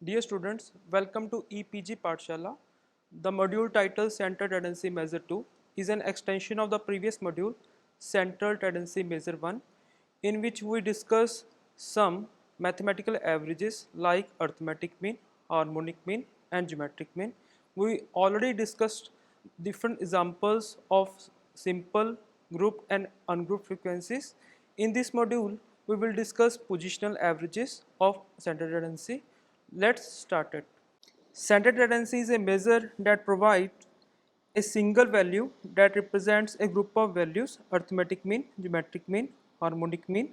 Dear students, welcome to EPG Pathshala. The module titled Central Tendency Measure 2 is an extension of the previous module Central Tendency Measure 1, in which we discuss some mathematical averages like arithmetic mean, harmonic mean and geometric mean. We already discussed different examples of simple, grouped and ungrouped frequencies. In this module, we will discuss positional averages of central tendency. Let's start it. Central tendency is a measure that provides a single value that represents a group of values. Arithmetic mean, geometric mean, harmonic mean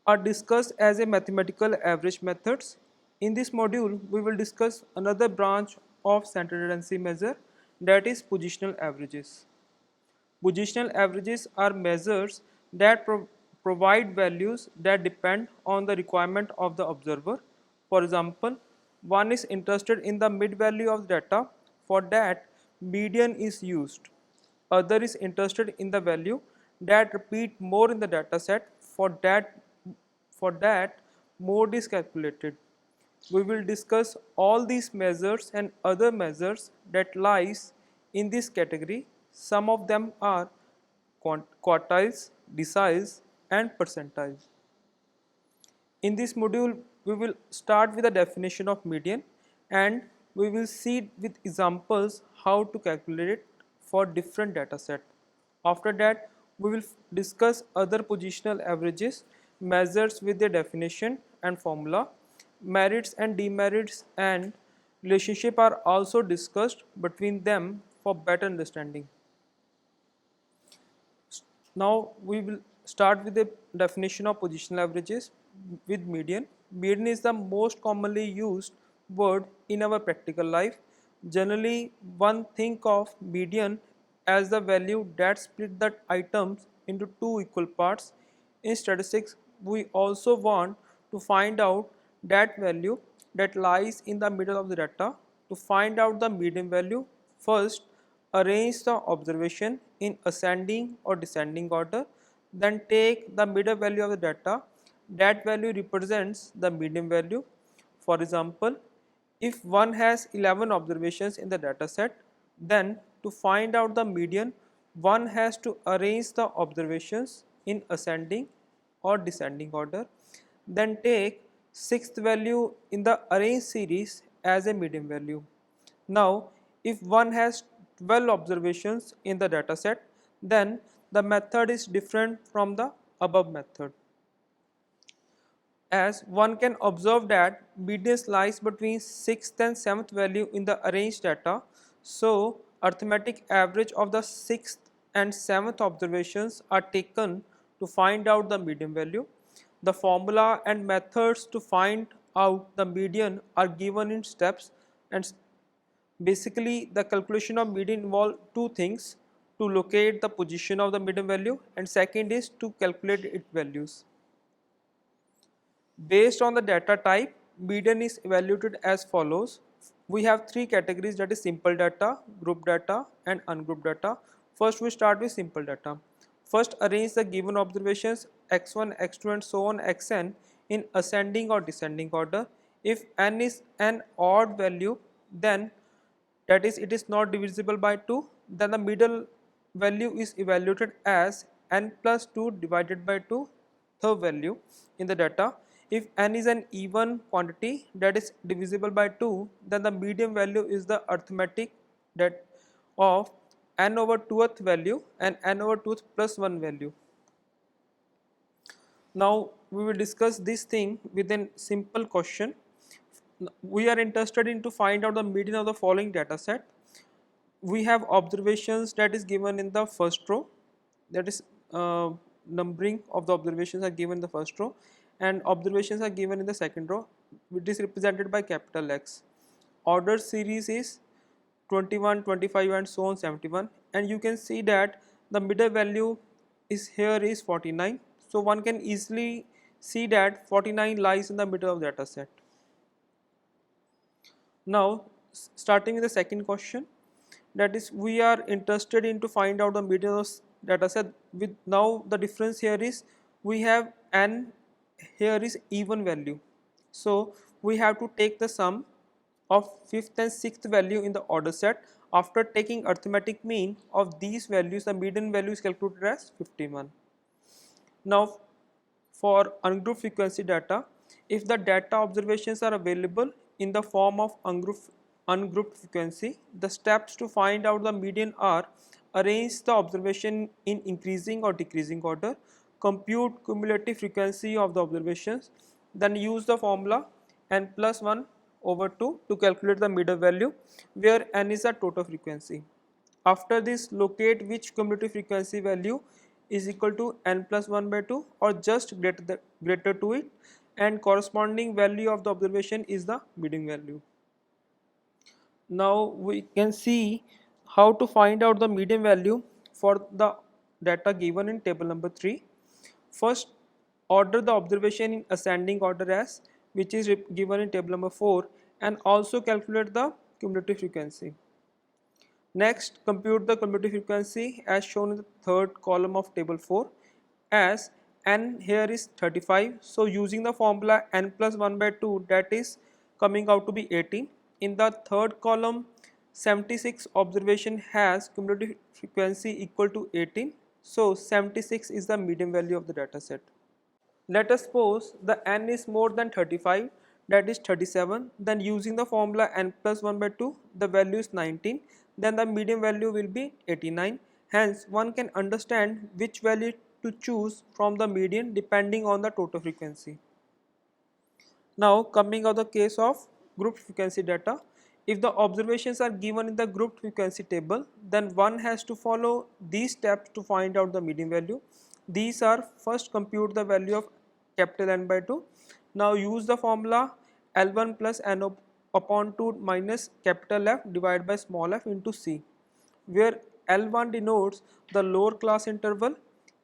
are discussed as a mathematical average methods. In this module, we will discuss another branch of central tendency measure, that is positional averages. Positional averages are measures that provide values that depend on the requirement of the observer. For example, one is interested in the mid value of data. For that, median is used. Other is interested in the value that repeat more in the data set. For that, mode is calculated. We will discuss all these measures and other measures that lies in this category. Some of them are quartiles, deciles and percentiles. In this module, we will start with the definition of median and we will see with examples how to calculate it for different data set. After that, we will discuss other positional averages, measures with their definition and formula, merits and demerits and relationship are also discussed between them for better understanding. Now we will start with the definition of positional averages with median. Median is the most commonly used word in our practical life. Generally, one think of median as the value that split the items into two equal parts. In statistics, we also want to find out that value that lies in the middle of the data. To find out the median value, first arrange the observation in ascending or descending order, then take the middle value of the data. That value represents the median value. For example, if one has 11 observations in the data set, then to find out the median, one has to arrange the observations in ascending or descending order, then take sixth value in the arranged series as a median value. Now, if one has 12 observations in the data set, then the method is different from the above method. As one can observe that median lies between 6th and 7th value in the arranged data, so arithmetic average of the 6th and 7th observations are taken to find out the median value. The formula and methods to find out the median are given in steps, and basically the calculation of median involves two things: to locate the position of the median value and second is to calculate its values. Based on the data type, median is evaluated as follows. We have three categories, that is simple data, group data and ungrouped data. First we start with simple data. First arrange the given observations x1, x2 and so on xn in ascending or descending order. If n is an odd value, then that is it is not divisible by 2, then the middle value is evaluated as n plus 2 divided by 2, third value in the data. If n is an even quantity that is divisible by 2, then the median value is the arithmetic that of n over 2th value and n over 2th plus 1 value. Now we will discuss this thing with a simple question. We are interested in to find out the median of the following data set. We have observations that is given in the first row, that is numbering of the observations are given in the first row and observations are given in the second row, which is represented by capital X. Order series is 21, 25 and so on 71, and you can see that the middle value is here is 49. So one can easily see that 49 lies in the middle of the data set. Now starting with the second question, that is we are interested in to find out the median of data set. With now the difference here is we have n here is even value, so we have to take the sum of 5th and 6th value in the order set. After taking arithmetic mean of these values, the median value is calculated as 51. Now for ungrouped frequency data, if the data observations are available in the form of ungrouped frequency, the steps to find out the median are: arrange the observation in increasing or decreasing order, compute cumulative frequency of the observations, then use the formula n plus 1 over 2 to calculate the middle value, where n is the total frequency. After this, locate which cumulative frequency value is equal to n plus 1 by 2 or just greater to it, and corresponding value of the observation is the median value. Now we can see how to find out the median value for the data given in table number 3. First, order the observation in ascending order as which is given in table number 4, and also calculate the cumulative frequency. Next, compute the cumulative frequency as shown in the third column of table 4, as n here is 35. So using the formula n plus 1 by 2, that is coming out to be 18. In the third column, 76 observation has cumulative frequency equal to 18. So 76 is the median value of the data set. Let us suppose the n is more than 35, that is 37, then using the formula n plus 1 by 2, the value is 19, then the median value will be 89. Hence, one can understand which value to choose from the median depending on the total frequency. Now, coming out the case of group frequency data, if the observations are given in the group frequency table, then one has to follow these steps to find out the median value. These are: first compute the value of capital N by 2. Now use the formula L1 plus N upon 2 minus capital F divided by small f into C, where L1 denotes the lower class interval,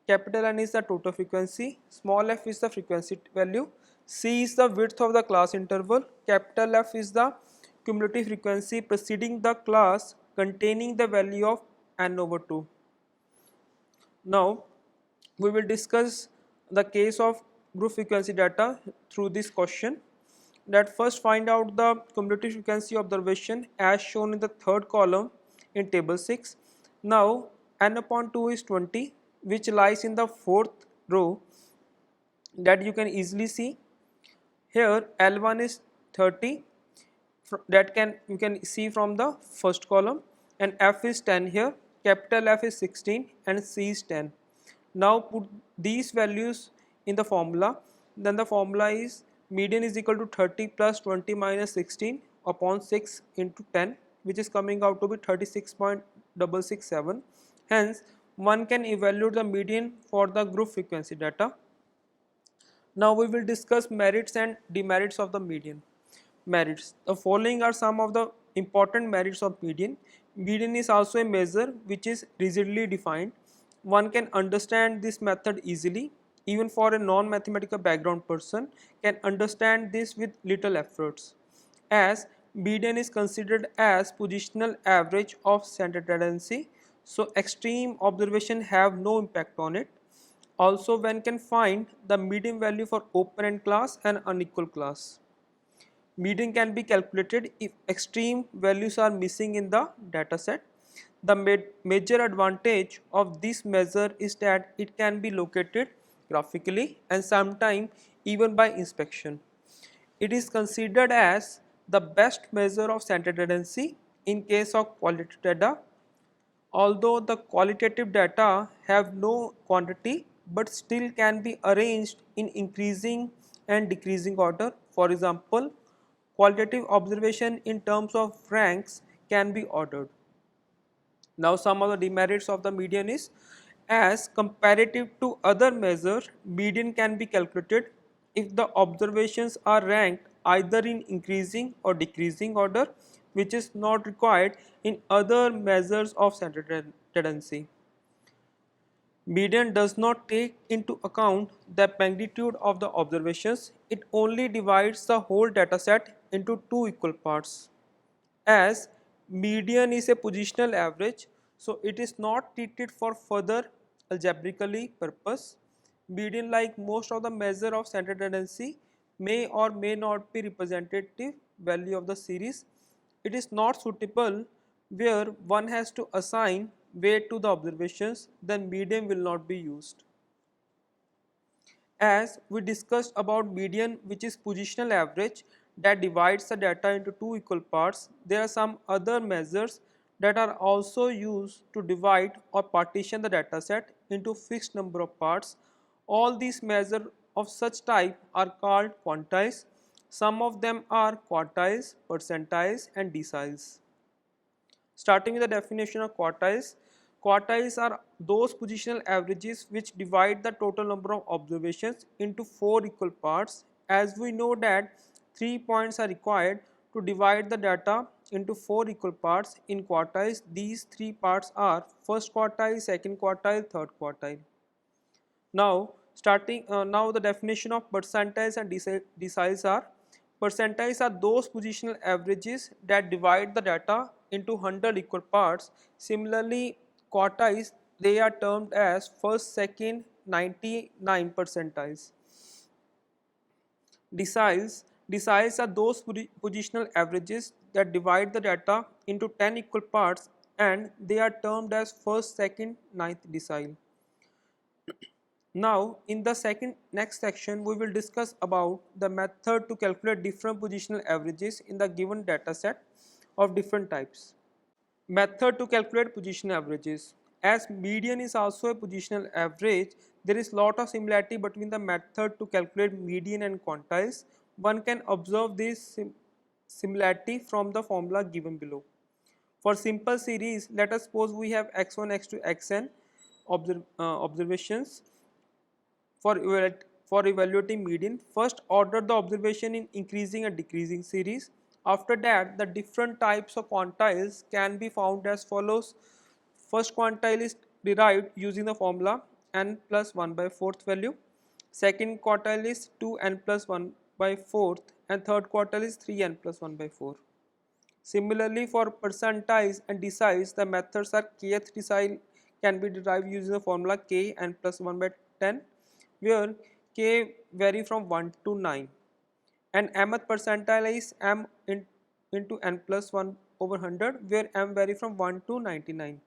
capital N is the total frequency, small f is the frequency value, C is the width of the class interval, capital F is the cumulative frequency preceding the class containing the value of n over 2. Now we will discuss the case of group frequency data through this question. That first, find out the cumulative frequency observation as shown in the third column in table 6. Now n upon 2 is 20, which lies in the fourth row, that you can easily see. Here L1 is 30, that you can see from the first column, and F is 10 here, capital F is 16 and C is 10. Now put these values in the formula, then the formula is median is equal to 30 plus 20 minus 16 upon 6 into 10, which is coming out to be 36.667. Hence, one can evaluate the median for the group frequency data. Now we will discuss merits and demerits of the median. Merits. The following are some of the important merits of median. Median is also a measure which is rigidly defined. One can understand this method easily. Even for a non-mathematical background person can understand this with little efforts, as median is considered as positional average of standard tendency, so extreme observation have no impact on it. Also, one can find the median value for open-end class and unequal class. Median can be calculated if extreme values are missing in the data set. The major advantage of this measure is that it can be located graphically and sometimes even by inspection. It is considered as the best measure of standard tendency in case of qualitative data. Although the qualitative data have no quantity, but still can be arranged in increasing and decreasing order. For example, qualitative observation in terms of ranks can be ordered. Now some of the demerits of the median is, as comparative to other measures, median can be calculated if the observations are ranked either in increasing or decreasing order, which is not required in other measures of standard tendency. Median does not take into account the magnitude of the observations, it only divides the whole dataset into two equal parts. As median is a positional average, so it is not treated for further algebraically purpose. Median, like most of the measure of standard tendency, may or may not be representative value of the series. It is not suitable where one has to assign weight to the observations, then median will not be used. As we discussed about median, which is positional average that divides the data into two equal parts, there are some other measures that are also used to divide or partition the dataset into fixed number of parts. All these measures of such type are called quantiles. Some of them are quartiles, percentiles and deciles. Starting with the definition of quartiles, quartiles are those positional averages which divide the total number of observations into four equal parts. As we know that 3 points are required to divide the data into four equal parts. In quartiles, these three parts are first quartile, second quartile, third quartile. Now the definition of percentiles and deciles are: percentiles are those positional averages that divide the data into 100 equal parts. Similarly, quartiles, they are termed as first, second, 99 percentiles. Deciles are those positional averages that divide the data into 10 equal parts, and they are termed as first, second, ninth decile. Now, in the next section, we will discuss about the method to calculate different positional averages in the given data set of different types. Method to calculate positional averages. As median is also a positional average, there is lot of similarity between the method to calculate median and quantiles. One can observe this similarity from the formula given below. For simple series, let us suppose we have x1, x2, xn observations. For evaluating median, first order the observation in increasing and decreasing series. After that, the different types of quantiles can be found as follows. First quantile is derived using the formula n plus 1 by 4th value. Second quantile is 2n plus 1 by 4th, and third quantile is 3n plus 1 by 4. Similarly, for percentiles and deciles, the methods are kth decile can be derived using the formula k n plus 1 by 10, where k vary from 1 to 9, and mth percentile is m into n plus 1 over 100, where m vary from 1 to 99.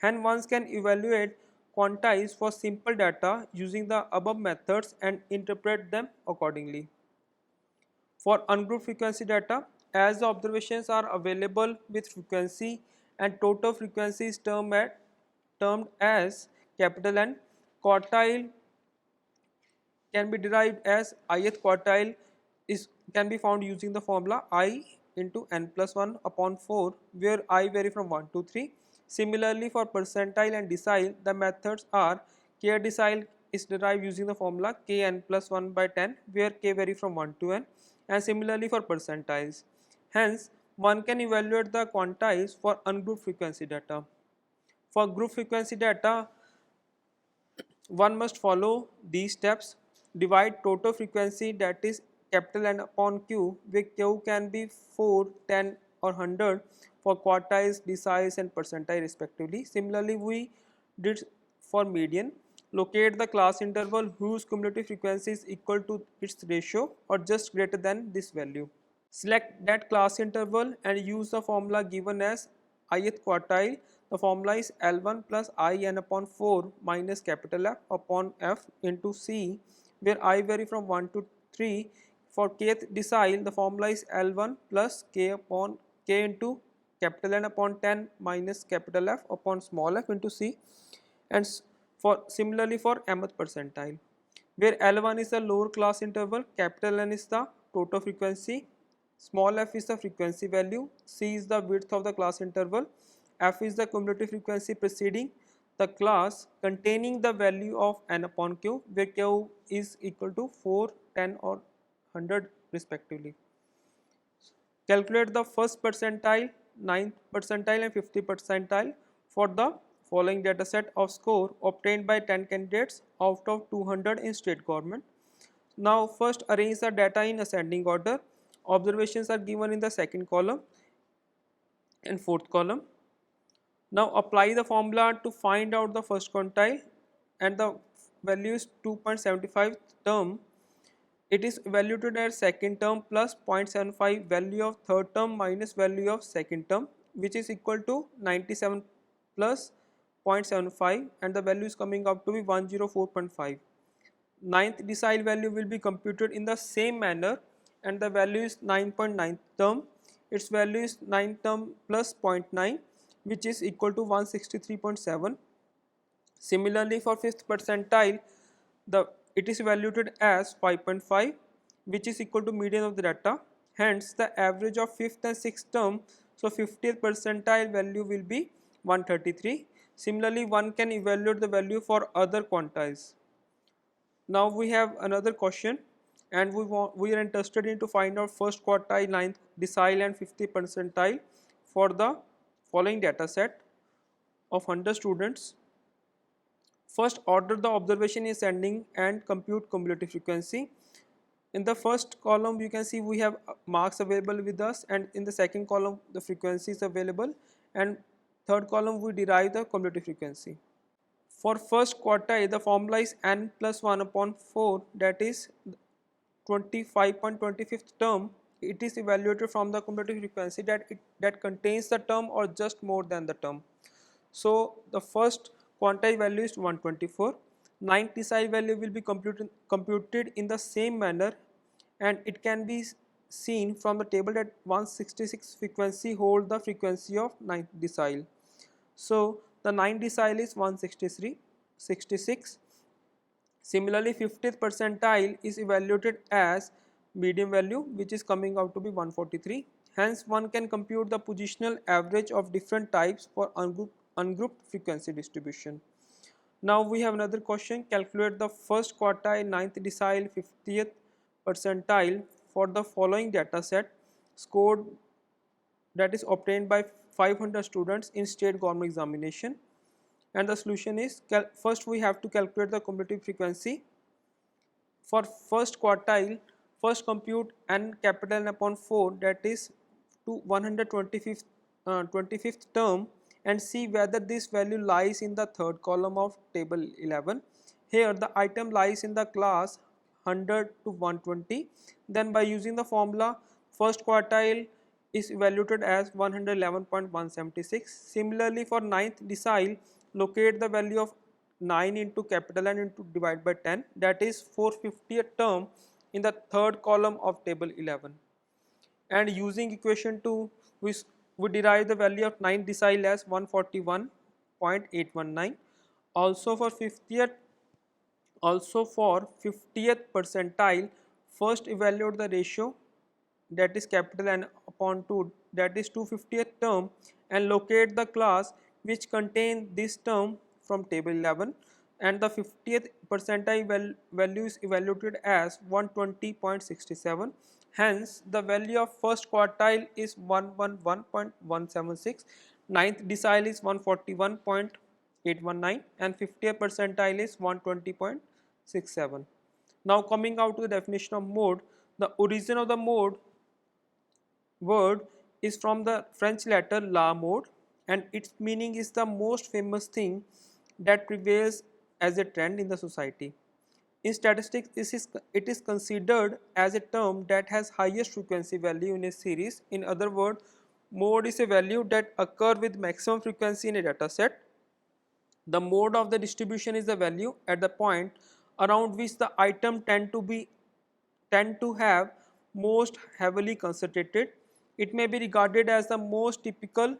Hence, one can evaluate quantiles for simple data using the above methods and interpret them accordingly. For ungrouped frequency data, as the observations are available with frequency and total frequency is termed as capital N, quartile can be derived as ith quartile can be found using the formula I into n plus 1 upon 4, where I vary from 1 to 3. Similarly, for percentile and decile, the methods are k decile is derived using the formula k n plus 1 by 10, where k vary from 1 to n, and similarly for percentiles. Hence, one can evaluate the quantiles for ungrouped frequency data. For group frequency data, one must follow these steps. Divide total frequency, that is capital N upon Q, where Q can be 4, 10 or 100 for quartiles, deciles and percentile respectively. Similarly, we did for median. Locate the class interval whose cumulative frequency is equal to its ratio or just greater than this value. Select that class interval and use the formula given as ith quartile. The formula is L1 plus IN upon 4 minus capital F upon F into C, where I vary from 1 to 3. For kth decile, the formula is L1 plus K into capital N upon 10 minus capital F upon small f into C, and similarly for mth percentile, where L1 is the lower class interval, capital N is the total frequency, small f is the frequency value, C is the width of the class interval, F is the cumulative frequency preceding the class containing the value of n upon q, where q is equal to 4, 10 or 100 respectively. Calculate the first percentile, 9th percentile and 50th percentile for the following data set of score obtained by 10 candidates out of 200 in state government. Now first arrange the data in ascending order. Observations are given in the second column and fourth column. Now apply the formula to find out the first quantile, and the value is 2.75 term. It is evaluated as second term plus 0.75 value of third term minus value of second term, which is equal to 97 plus 0.75, and the value is coming up to be 104.5. Ninth decile value will be computed in the same manner, and the value is 9.9 term. Its value is 9 term plus 0.9, which is equal to 163.7. Similarly, for fifth percentile, the it is evaluated as 5.5, which is equal to median of the data. Hence, the average of fifth and sixth term, so 50th percentile value will be 133. Similarly, one can evaluate the value for other quantiles. Now we have another question, and we are interested in to find out first quartile, ninth decile and 50th percentile for the following data set of 100 students. First, order the observation in ascending and compute cumulative frequency. In the first column you can see we have marks available with us, and in the second column the frequency is available, and third column we derive the cumulative frequency. For first quartile, the formula is n plus 1 upon 4, that is 25.25th term. It is evaluated from the cumulative frequency that contains the term or just more than the term. So the first quantile value is 124. Ninth decile value will be computed in the same manner, and it can be seen from the table that 166 frequency hold the frequency of ninth decile. So the ninth decile is 166. Similarly, 50th percentile is evaluated as median value, which is coming out to be 143. Hence, one can compute the positional average of different types for ungrouped frequency distribution. Now we have another question. Calculate the first quartile, ninth decile, 50th percentile for the following data set scored, that is obtained by 500 students in state government examination. And the solution is, first we have to calculate the cumulative frequency. For first quartile, first compute n capital N upon 4, that is to 125th term, and see whether this value lies in the third column of table 11. Here the item lies in the class 100 to 120. Then by using the formula, first quartile is evaluated as 111.176. Similarly, for ninth decile, locate the value of 9 into capital N into divide by 10, that is 450th term in the third column of table 11. And using equation 2, we derive the value of 9th decile as 141.819. Also for 50th percentile, first evaluate the ratio, that is capital N upon 2, that is 250th term, and locate the class which contain this term from table 11, and the 50th percentile value is evaluated as 120.67. Hence, the value of first quartile is 111.176, ninth decile is 141.819, and 50th percentile is 120.67. Now coming out to the definition of mode, the origin of the mode word is from the French letter la mode, and its meaning is the most famous thing that prevails as a trend in the society. In statistics, it is considered as a term that has highest frequency value in a series. In other words, mode is a value that occur with maximum frequency in a data set. The mode of the distribution is the value at the point around which the item tend to have most heavily concentrated. It may be regarded as the most typical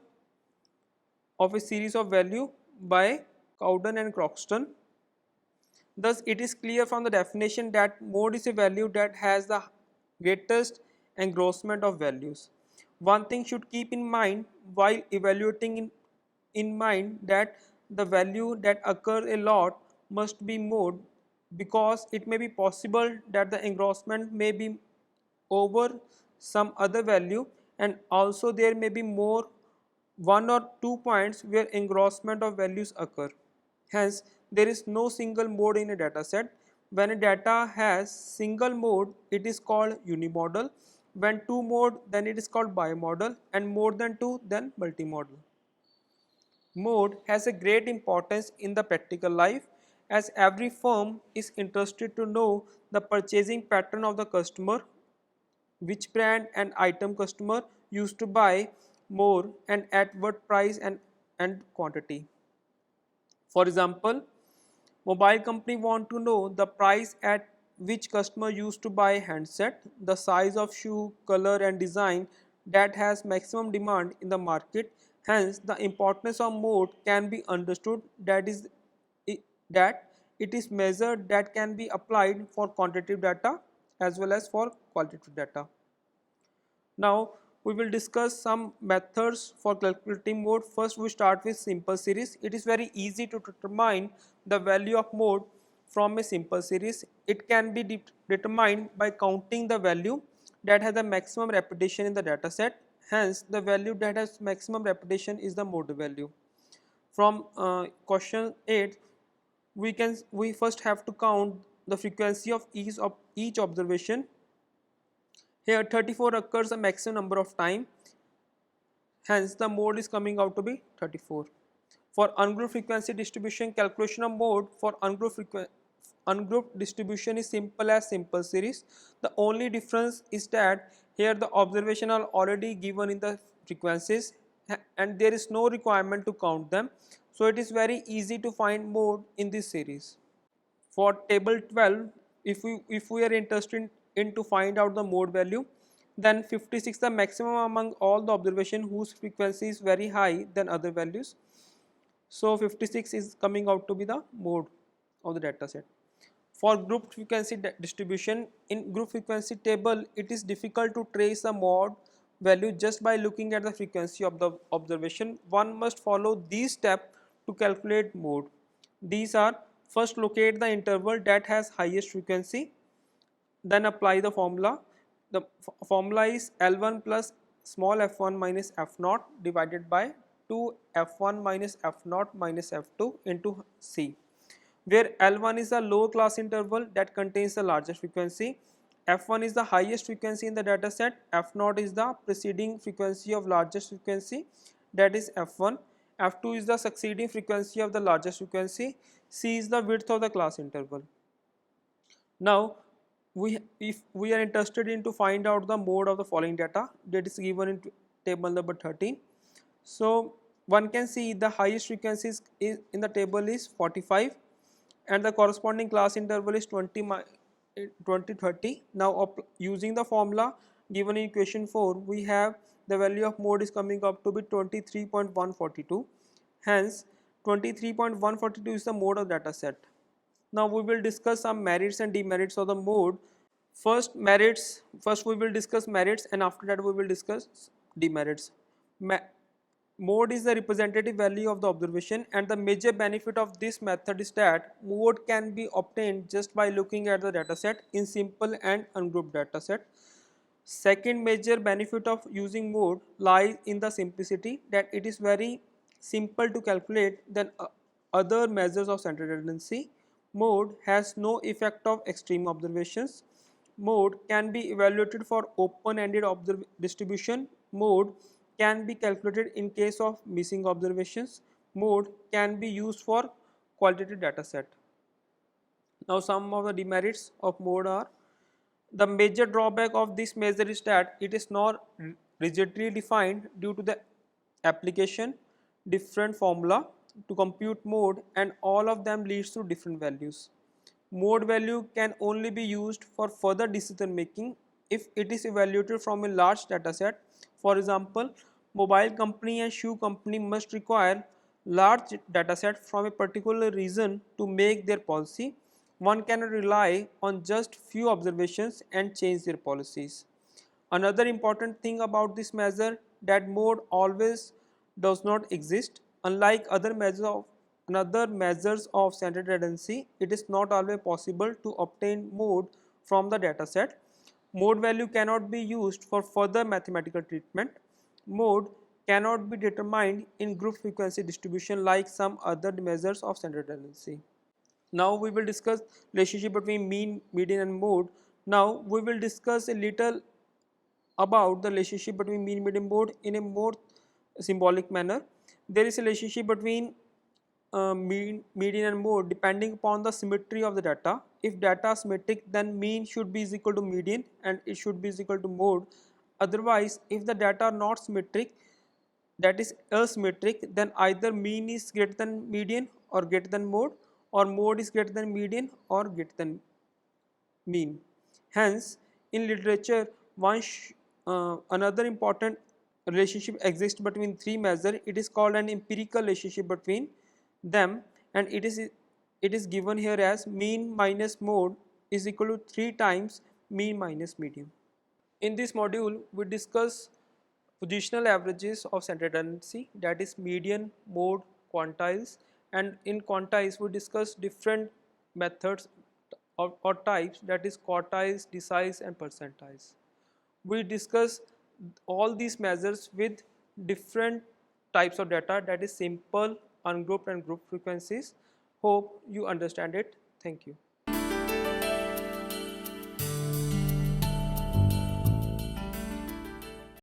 of a series of value by Cowden and Croxton. Thus, it is clear from the definition that mode is a value that has the greatest engrossment of values. One thing should keep in mind while evaluating in mind that the value that occurs a lot must be mode, because it may be possible that the engrossment may be over some other value, and also there may be more 1 or 2 points where engrossment of values occur. Hence, there is no single mode in a data set. When a data has single mode, it is called unimodal. When two mode, then it is called bimodal, and more than two, then multimodal. Mode has a great importance in the practical life, as every firm is interested to know the purchasing pattern of the customer, which brand and item customer used to buy more and at what price and quantity. For example, mobile company want to know the price at which customer used to buy handset, the size of shoe, color and design that has maximum demand in the market. Hence, the importance of mode can be understood that it is measured that can be applied for quantitative data as well as for qualitative data. Now we will discuss some methods for calculating mode. First we start with simple series. It is very easy to determine the value of mode from a simple series. It can be determined by counting the value that has the maximum repetition in the data set. Hence the value that has maximum repetition is the mode value. From question 8 we first have to count the frequency of each observation. Here 34 occurs a maximum number of time, hence the mode is coming out to be 34. For ungrouped frequency distribution, calculation of mode for ungrouped distribution is simple as simple series. The only difference is that here the observation are already given in the frequencies and there is no requirement to count them. So it is very easy to find mode in this series. For table 12, if we are interested in to find out the mode value, then 56 the maximum among all the observation whose frequency is very high than other values. So 56 is coming out to be the mode of the data set. For group frequency distribution, in group frequency table it is difficult to trace the mode value just by looking at the frequency of the observation. One must follow these steps to calculate mode. These are: first locate the interval that has highest frequency, then apply the formula. The formula is L1 plus small f1 minus f0 divided by 2 f1 minus f0 minus f2 into C, where L1 is the low class interval that contains the largest frequency, f1 is the highest frequency in the data set, f0 is the preceding frequency of largest frequency, that is f1, f2 is the succeeding frequency of the largest frequency, C is the width of the class interval. Now if we are interested in to find out the mode of the following data that is given in table number 13. So one can see the highest frequency is in the table is 45 and the corresponding class interval is 20-30. Now using the formula given in equation 4, we have the value of mode is coming up to be 23.142. Hence 23.142 is the mode of data set. Now we will discuss some merits and demerits of the mode. First we will discuss merits and after that we will discuss demerits. Mode is the representative value of the observation, and the major benefit of this method is that mode can be obtained just by looking at the dataset in simple and ungrouped dataset. Second major benefit of using mode lies in the simplicity, that it is very simple to calculate than other measures of central tendency. Mode has no effect of extreme observations. Mode can be evaluated for open-ended distribution. Mode can be calculated in case of missing observations. Mode can be used for qualitative data set. Now some of the demerits of mode are: the major drawback of this measure is that it is not rigidly defined due to the application different formula to compute mode, and all of them leads to different values. Mode value can only be used for further decision making if it is evaluated from a large data set. For example, mobile company and shoe company must require large data set from a particular region to make their policy. One cannot rely on just few observations and change their policies. Another important thing about this measure that mode always does not exist. Unlike other measures of central tendency, it is not always possible to obtain mode from the dataset. Mode value cannot be used for further mathematical treatment. Mode cannot be determined in group frequency distribution like some other measures of central tendency. Now we will discuss relationship between mean, median and mode. Now we will discuss a little about the relationship between mean, median, mode in a more symbolic manner. There is a relationship between mean, median and mode depending upon the symmetry of the data. If data is symmetric, then mean should be is equal to median and it should be is equal to mode. Otherwise, if the data are not symmetric, that is asymmetric, then either mean is greater than median or greater than mode, or mode is greater than median or greater than mean. Hence, in literature, another important relationship exists between three measures. It is called an empirical relationship between them, and it is given here as mean minus mode is equal to 3 times mean minus median. In this module, we discuss positional averages of central tendency, that is median, mode, quantiles, and in quantiles we discuss different methods or types, that is quartiles, deciles and percentiles. We discuss all these measures with different types of data, that is simple, ungrouped and group frequencies. Hope you understand it. Thank you.